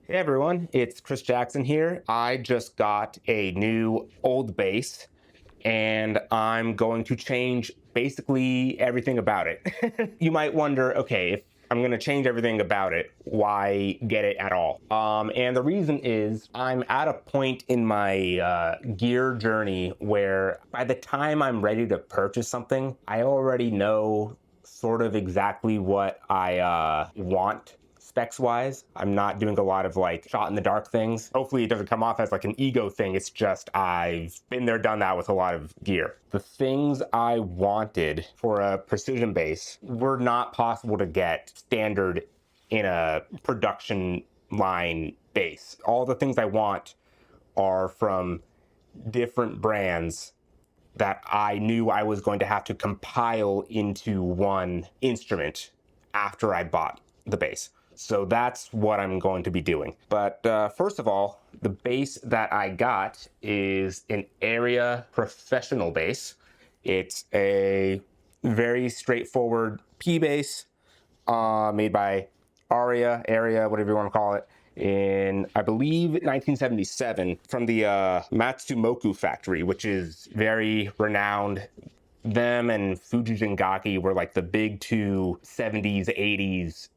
Hey everyone, it's Chris Jackson here. I just got a new old bass and I'm going to change basically everything about it. You might wonder, okay, if I'm going to change everything about it, why get it at all? And the reason is I'm at a point in my gear journey where by the time I'm ready to purchase something, I already know sort of exactly what I want specs wise. I'm not doing a lot of like shot in the dark things. Hopefully it doesn't come off as like an ego thing. It's just I've been there, done that with a lot of gear. The things I wanted for a precision bass were not possible to get standard in a production line bass. All the things I want are from different brands that I knew I was going to have to compile into one instrument after I bought the bass. So that's what I'm going to be doing. But first of all, the bass that I got is an Aria professional bass. It's a very straightforward P bass made by Aria, whatever you want to call it, in, I believe, 1977 from the Matsumoku factory, which is very renowned. Them and Fujifilm were like the big two 70s, 80s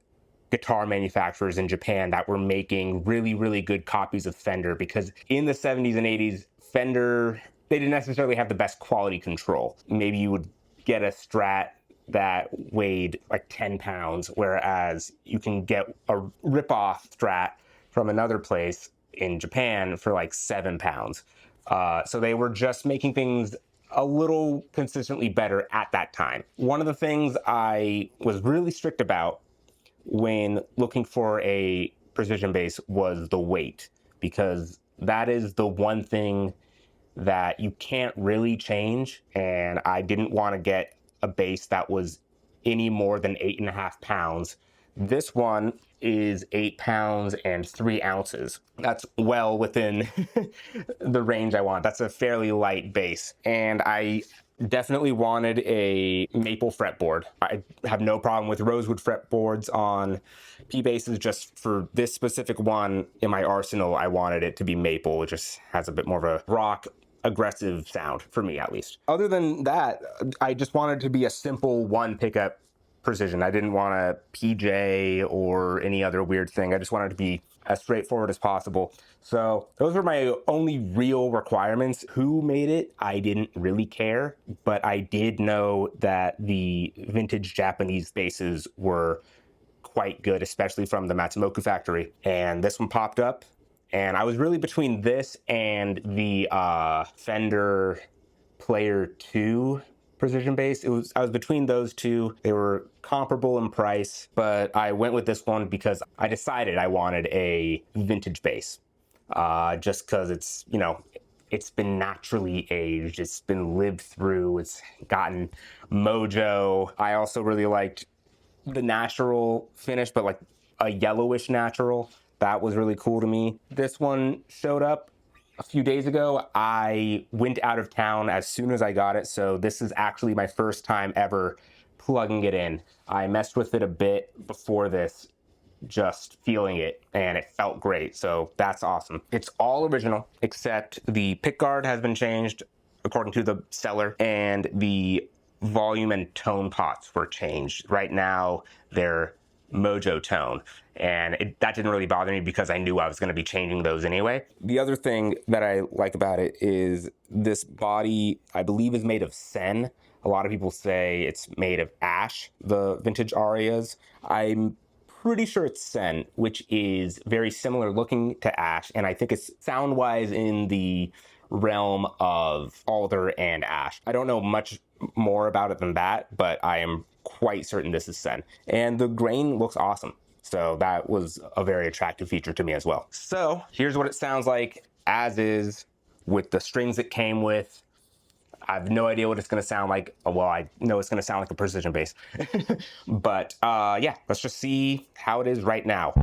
guitar manufacturers in Japan that were making really, really good copies of Fender, because in the 70s and 80s, Fender, they didn't necessarily have the best quality control. Maybe you would get a Strat that weighed like 10 pounds, whereas you can get a rip-off Strat from another place in Japan for like 7 pounds. So they were just making things a little consistently better at that time. One of the things I was really strict about when looking for a precision bass was the weight, because that is the one thing that you can't really change. And I didn't want to get a bass that was any more than 8.5 pounds. This one is 8 pounds and 3 ounces. That's well within the range I want. That's a fairly light bass. And I definitely wanted a maple fretboard. I have no problem with rosewood fretboards on P basses. Just for this specific one in my arsenal, I wanted it to be maple. It just has a bit more of a rock, aggressive sound, for me at least. Other than that, I just wanted to be a simple one pickup precision. I didn't want a PJ or any other weird thing. I just wanted to be as straightforward as possible. So those were my only real requirements. Who made it? I didn't really care, but I did know that the vintage Japanese basses were quite good, especially from the Matsumoku factory. And this one popped up, and I was really between this and the Fender Player 2 precision bass. I was between those two. They were comparable in price, but I went with this one because I decided I wanted a vintage bass. Just because it's, it's been naturally aged, it's been lived through, it's gotten mojo. I also really liked the natural finish, but like a yellowish natural. That was really cool to me. This one showed up a few days ago. I went out of town as soon as I got it, so this is actually my first time ever plugging it in. I messed with it a bit before this, just feeling it, and it felt great, so that's awesome. It's all original, except the pickguard has been changed according to the seller, and the volume and tone pots were changed. Right now, they're mojo tone, and that didn't really bother me because I knew I was going to be changing those anyway. The other thing that I like about it is this body, I believe, is made of sen. A lot of people say it's made of ash, the vintage Arias. I'm pretty sure it's sen, which is very similar looking to ash, and I think it's sound-wise in the realm of alder and ash. I don't know much more about it than that, but I am quite certain this is sen. And the grain looks awesome. So that was a very attractive feature to me as well. So here's what it sounds like as is, with the strings it came with. I have no idea what it's going to sound like. Well, I know it's going to sound like a precision bass. But yeah, let's just see how it is right now.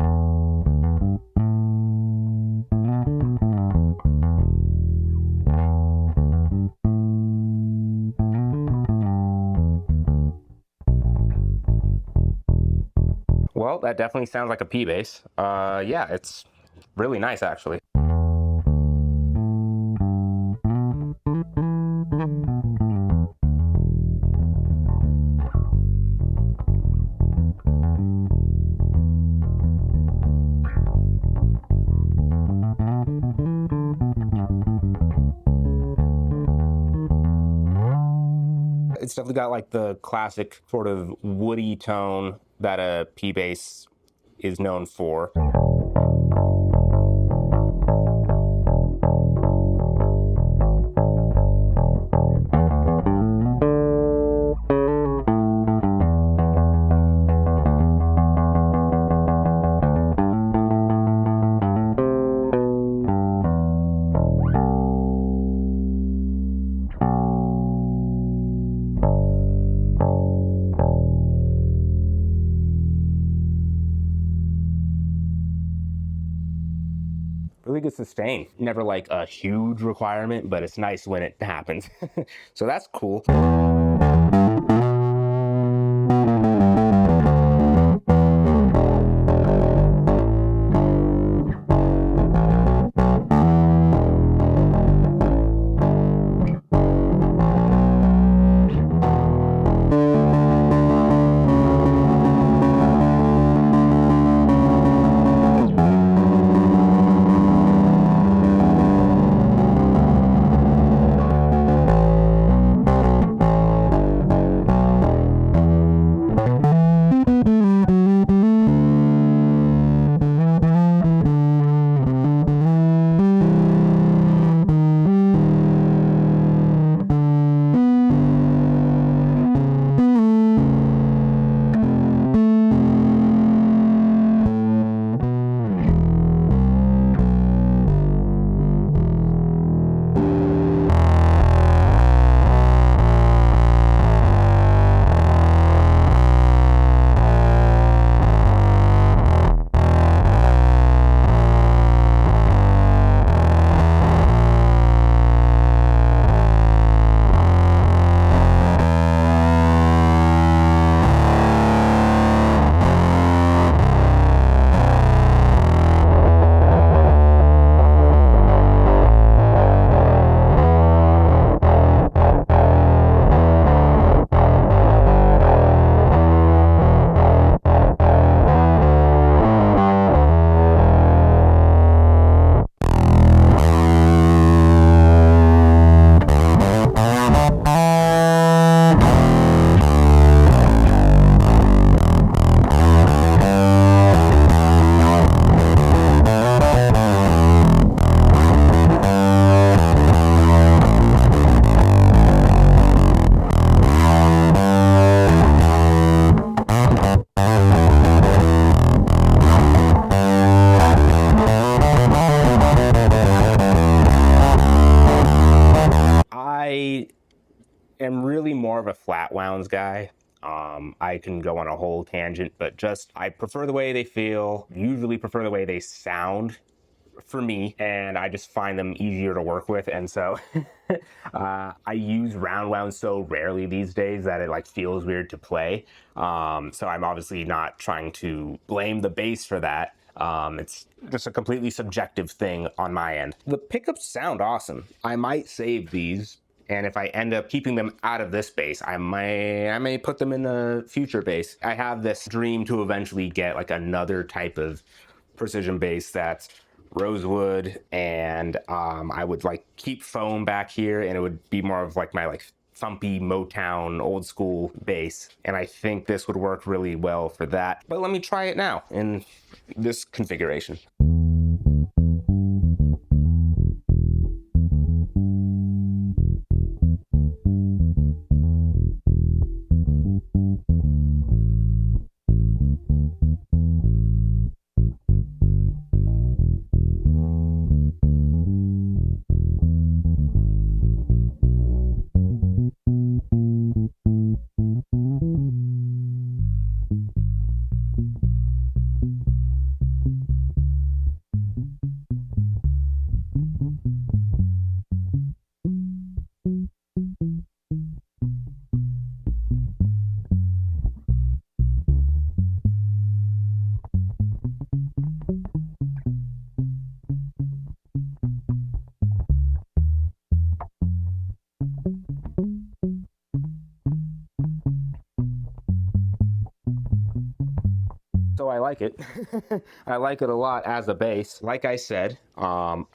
Well, that definitely sounds like a P bass. Yeah, it's Really nice, actually. It's definitely got like the classic sort of woody tone that a P bass is known for. Really good sustain. Never like a huge requirement, but it's nice when it happens. So that's cool. I am really more of a flat wounds guy. I can go on a whole tangent, but just I prefer the way they feel, usually prefer the way they sound for me, and I just find them easier to work with. And so I use round wounds so rarely these days that it like feels weird to play. So I'm obviously not trying to blame the bass for that. It's just a completely subjective thing on my end. The pickups sound awesome. I might save these, and if I end up keeping them out of this bass, I may put them in a future bass. I have this dream to eventually get like another type of precision bass that's rosewood, and I would like keep foam back here, and it would be more of like my like thumpy Motown old school bass, and I think this would work really well for that. But let me try it now in this configuration. I like it. I like it a lot as a bass. Like I said, I'm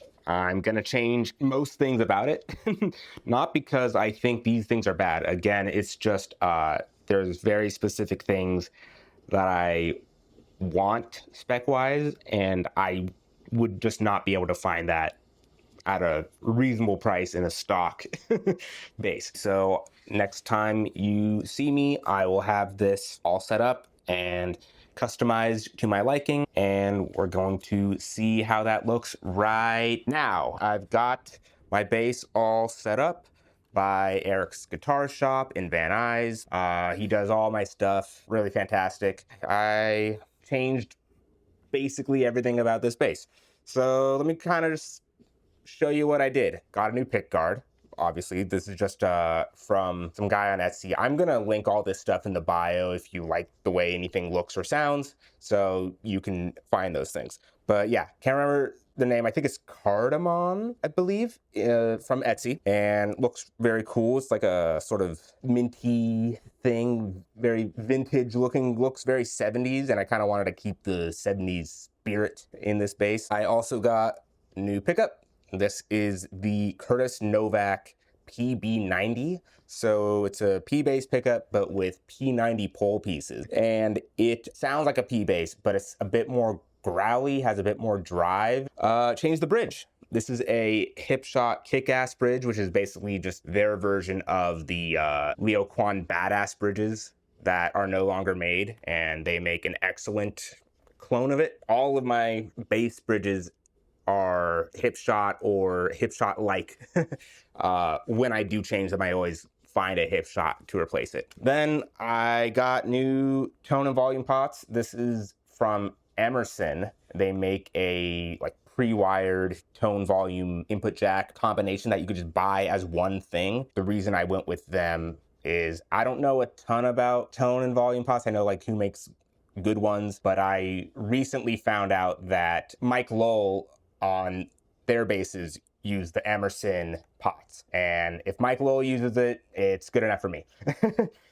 gonna change most things about it. Not because I think these things are bad. Again, it's just there's very specific things that I want spec-wise, and I would just not be able to find that at a reasonable price in a stock base. So next time you see me, I will have this all set up and customized to my liking, and we're going to see how that looks right now. I've got my bass all set up by Eric's Guitar Shop in Van Nuys. He does all my stuff, really fantastic. I changed basically everything about this bass. So let me kind of just show you what I did. Got a new pick guard. Obviously, this is just from some guy on Etsy. I'm gonna link all this stuff in the bio if you like the way anything looks or sounds, so you can find those things. But yeah, can't remember the name. I think it's Cardamom, I believe, from Etsy, and looks very cool. It's like a sort of minty thing, very vintage looking, looks very 70s, and I kind of wanted to keep the 70s spirit in this bass. I also got a new pickup. This is the Curtis Novak PB90. So it's a P bass pickup, but with P90 pole pieces. And it sounds like a P bass, but it's a bit more growly, has a bit more drive. Change the bridge. This is a Hipshot Kick-Ass bridge, which is basically just their version of the Leo Kwan Badass bridges that are no longer made, and they make an excellent clone of it. All of my bass bridges are Hipshot or Hipshot-like. When I do change them, I always find a Hipshot to replace it. Then I got new tone and volume pots. This is from Emerson. They make a like pre-wired tone volume input jack combination that you could just buy as one thing. The reason I went with them is I don't know a ton about tone and volume pots. I know like who makes good ones, but I recently found out that Mike Lowell on their basses use the Emerson pots. And if Mike Lowell uses it, it's good enough for me.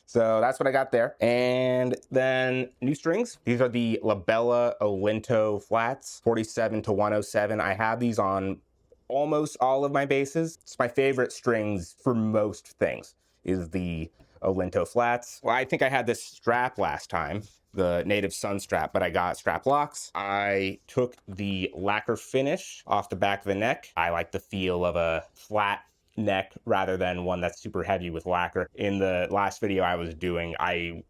So that's what I got there. And then new strings. These are the Labella Olinto flats, 47 to 107. I have these on almost all of my basses. It's my favorite strings for most things, is the Olinto flats. Well, I think I had this strap last time, the Native Sun strap, but I got strap locks. I took the lacquer finish off the back of the neck. I like the feel of a flat neck rather than one that's super heavy with lacquer. In the last video I was doing, I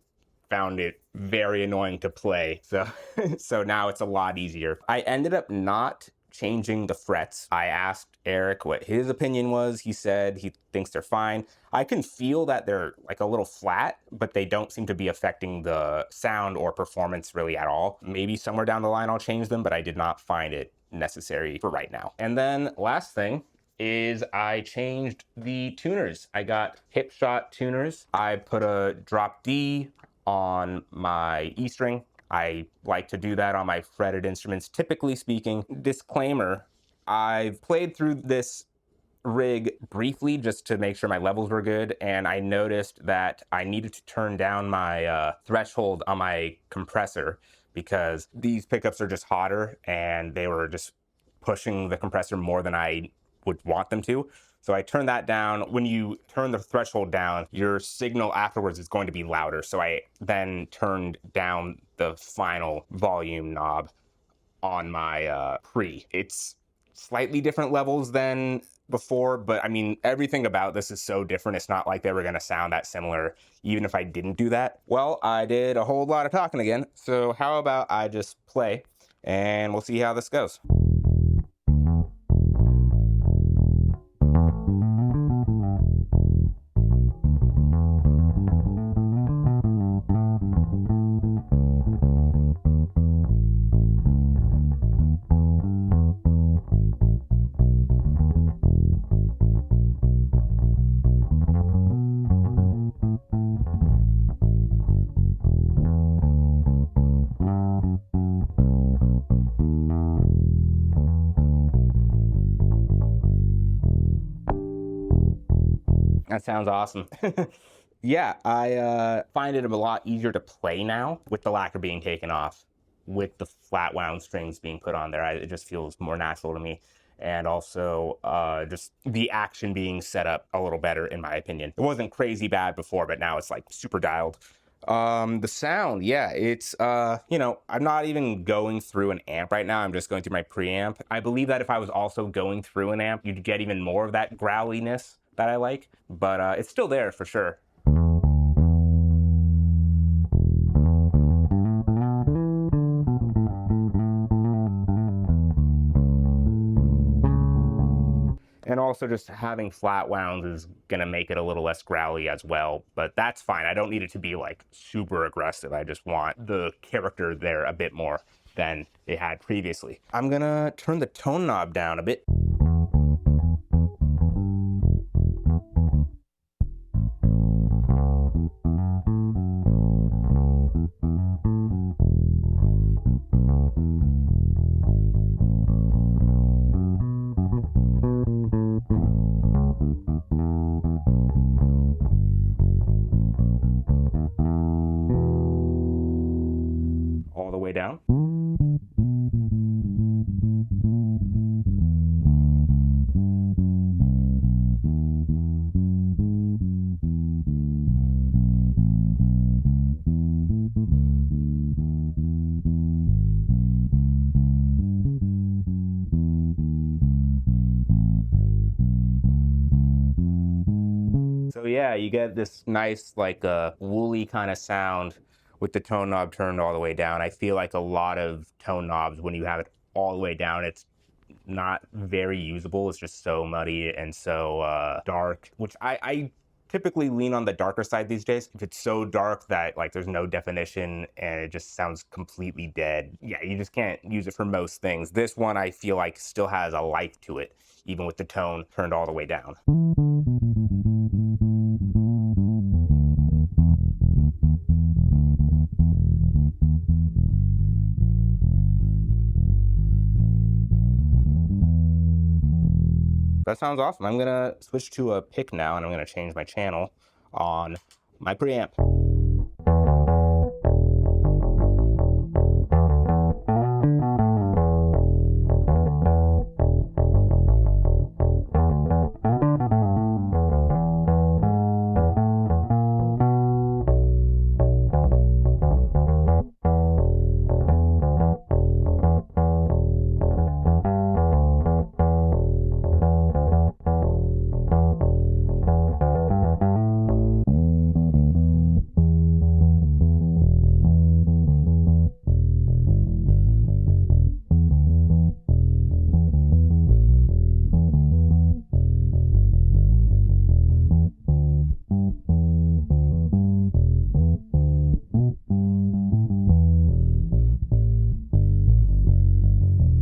found it very annoying to play. So now it's a lot easier. I ended up not changing the frets. I asked Eric what his opinion was. He said he thinks they're fine. I can feel that they're like a little flat, but they don't seem to be affecting the sound or performance really at all. Maybe somewhere down the line I'll change them, but I did not find it necessary for right now. And then last thing is I changed the tuners. I got Hipshot tuners. I put a drop D on my E string. I like to do that on my fretted instruments, typically speaking. Disclaimer, I've played through this rig briefly just to make sure my levels were good, and I noticed that I needed to turn down my threshold on my compressor because these pickups are just hotter and they were just pushing the compressor more than I would want them to. So I turned that down. When you turn the threshold down, your signal afterwards is going to be louder. So I then turned down the final volume knob on my pre. It's slightly different levels than before, but I mean, everything about this is so different. It's not like they were gonna sound that similar, even if I didn't do that. Well, I did a whole lot of talking again. So how about I just play and we'll see how this goes. That sounds awesome. Yeah, I find it a lot easier to play now with the lacquer being taken off with the flat wound strings being put on there. It just feels more natural to me. And also just the action being set up a little better, in my opinion. It wasn't crazy bad before, but now it's like super dialed. The sound, yeah, it's you know, I'm not even going through an amp right now. I'm just going through my preamp. I believe that if I was also going through an amp, you'd get even more of that growliness that I like, but it's still there for sure. And also just having flat wounds is gonna make it a little less growly as well, but that's fine. I don't need it to be like super aggressive. I just want the character there a bit more than it had previously. I'm gonna turn the tone knob down a bit. All the way down. So yeah, you get this nice like woolly kind of sound with the tone knob turned all the way down. I feel like a lot of tone knobs, when you have it all the way down, it's not very usable. It's just so muddy and so dark, which I typically lean on the darker side these days. If it's so dark that like there's no definition and it just sounds completely dead, yeah, you just can't use it for most things. This one I feel like still has a life to it, even with the tone turned all the way down. That sounds awesome. I'm gonna switch to a pick now, and I'm gonna change my channel on my preamp.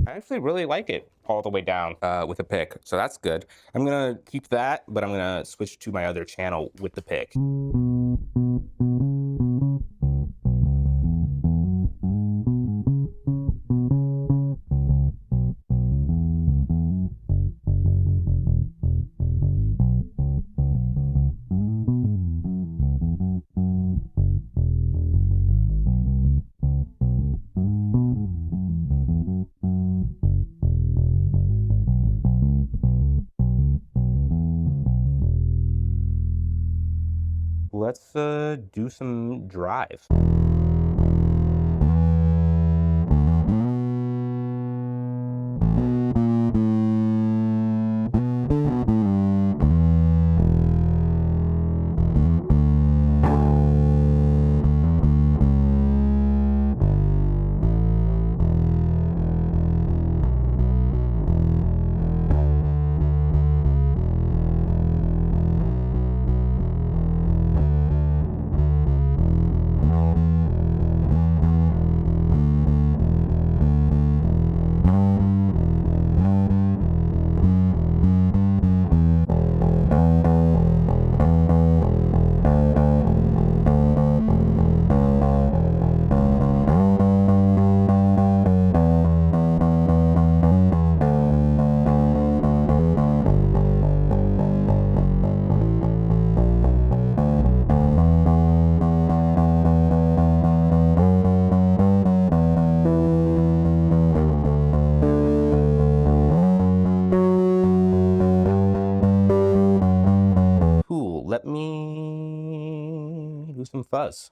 I actually really like it all the way down with a pick, so that's good. I'm gonna keep that, but I'm gonna switch to my other channel with the pick. Let's do some drive. remove some fuzz.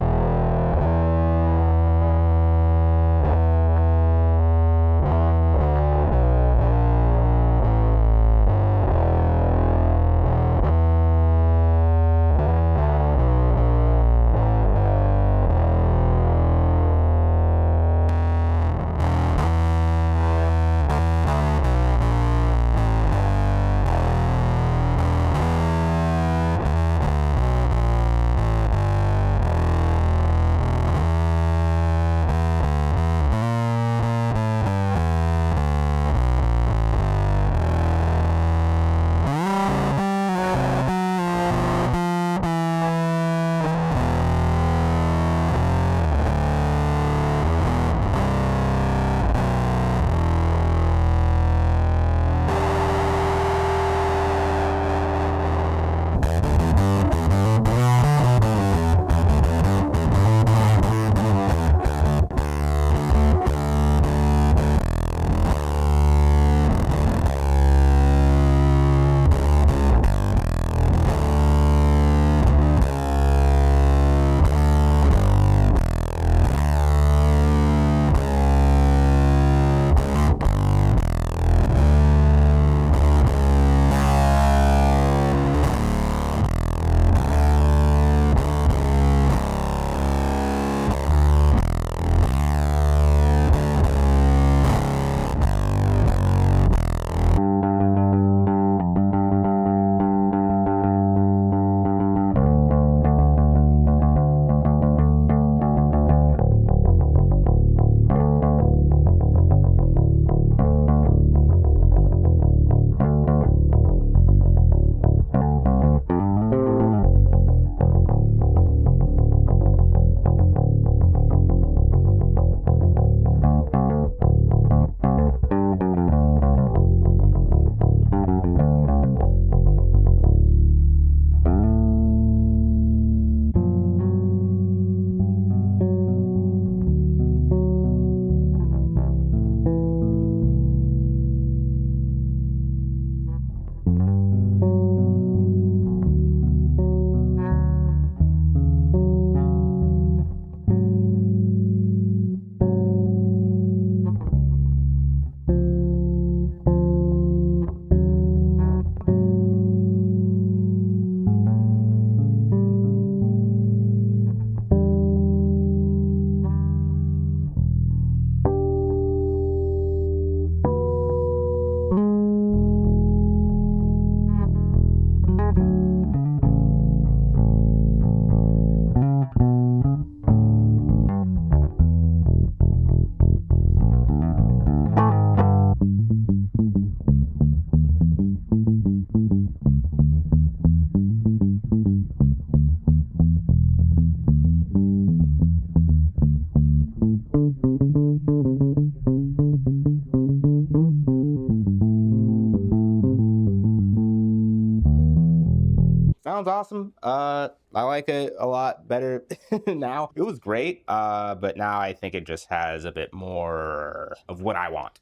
Sounds awesome. I like it a lot better now. It was great, but now I think it just has a bit more of what I want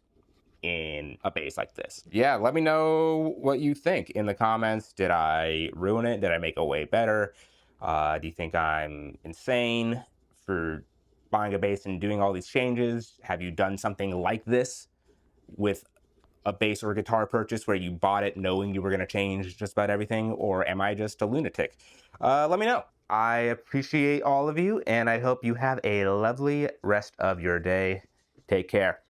in a bass like this. Yeah, let me know what you think in the comments. Did I ruin it? Did I make it way better? Do you think I'm insane for buying a bass and doing all these changes? Have you done something like this with a bass or a guitar purchase where you bought it knowing you were going to change just about everything? Or am I just a lunatic? Let me know. I appreciate all of you, and I hope you have a lovely rest of your day. Take care.